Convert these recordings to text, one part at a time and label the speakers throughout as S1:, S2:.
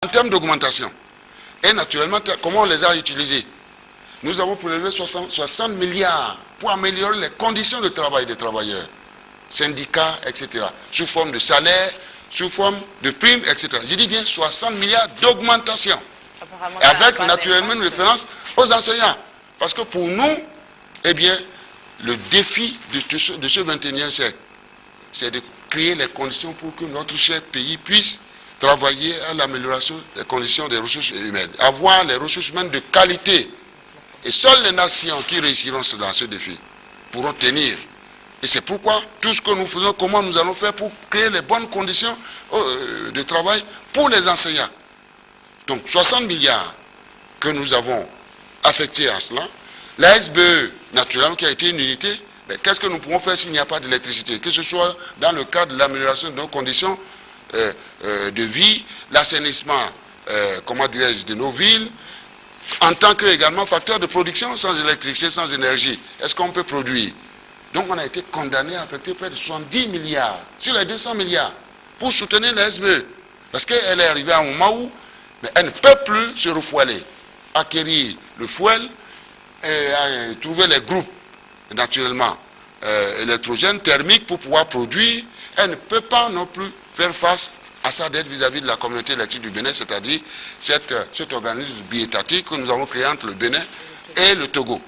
S1: termes d'augmentation. Et naturellement, comment on les a utilisés? Nous avons prélevé 60 milliards pour améliorer les conditions de travail des travailleurs, syndicats, etc. Sous forme de salaire, sous forme de primes, etc. Je dis bien 60 milliards d'augmentation. Et avec naturellement une référence aux enseignants. Parce que pour nous, eh bien, le défi de ce 21e siècle, c'est de créer les conditions pour que notre cher pays puisse travailler à l'amélioration des conditions des ressources humaines. Avoir les ressources humaines de qualité. Et seules les nations qui réussiront dans ce défi pourront tenir. Et c'est pourquoi tout ce que nous faisons, comment nous allons faire pour créer les bonnes conditions de travail pour les enseignants. Donc 60 milliards que nous avons affectés à cela. La SBE, naturellement, qui a été une unité, qu'est-ce que nous pouvons faire s'il n'y a pas d'électricité? Que ce soit dans le cadre de l'amélioration de nos conditions de vie, l'assainissement, comment dirais-je, de nos villes, en tant que également facteur de production, sans électricité, sans énergie. Est-ce qu'on peut produire? Donc on a été condamné à affecter près de 70 milliards sur les 200 milliards pour soutenir la SBE. Parce qu'elle est arrivée à un moment où elle ne peut plus se refouler, acquérir le fouet, et trouver les groupes, naturellement, électrogènes, thermiques pour pouvoir produire. Elle ne peut pas non plus faire face à sa dette vis-à-vis de la communauté électrique du Bénin, c'est-à-dire cet organisme biétatique que nous avons créé entre le Bénin et le Togo.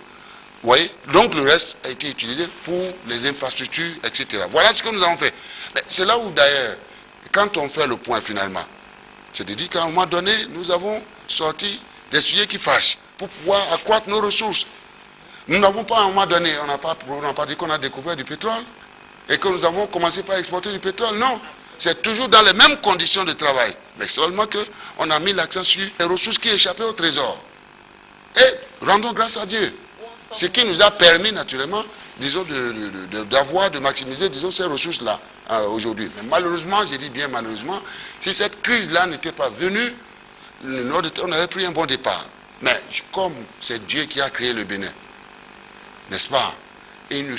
S1: Vous voyez? Donc le reste a été utilisé pour les infrastructures, etc. Voilà ce que nous avons fait. C'est là où d'ailleurs, quand on fait le point finalement, c'est de dire qu'à un moment donné, nous avons sorti des sujets qui fâchent pour pouvoir accroître nos ressources. Nous n'avons pas à un moment donné, on n'a pas dit qu'on a découvert du pétrole et que nous avons commencé par exporter du pétrole. Non, c'est toujours dans les mêmes conditions de travail. Mais seulement qu'on a mis l'accent sur les ressources qui échappaient au trésor. Et rendons grâce à Dieu. Ce qui nous a permis naturellement, disons, de maximiser, disons, ces ressources-là aujourd'hui. Mais malheureusement, j'ai dit bien malheureusement, si cette crise-là n'était pas venue, on avait pris un bon départ. Mais comme c'est Dieu qui a créé le Bénin, n'est-ce pas? Et il nous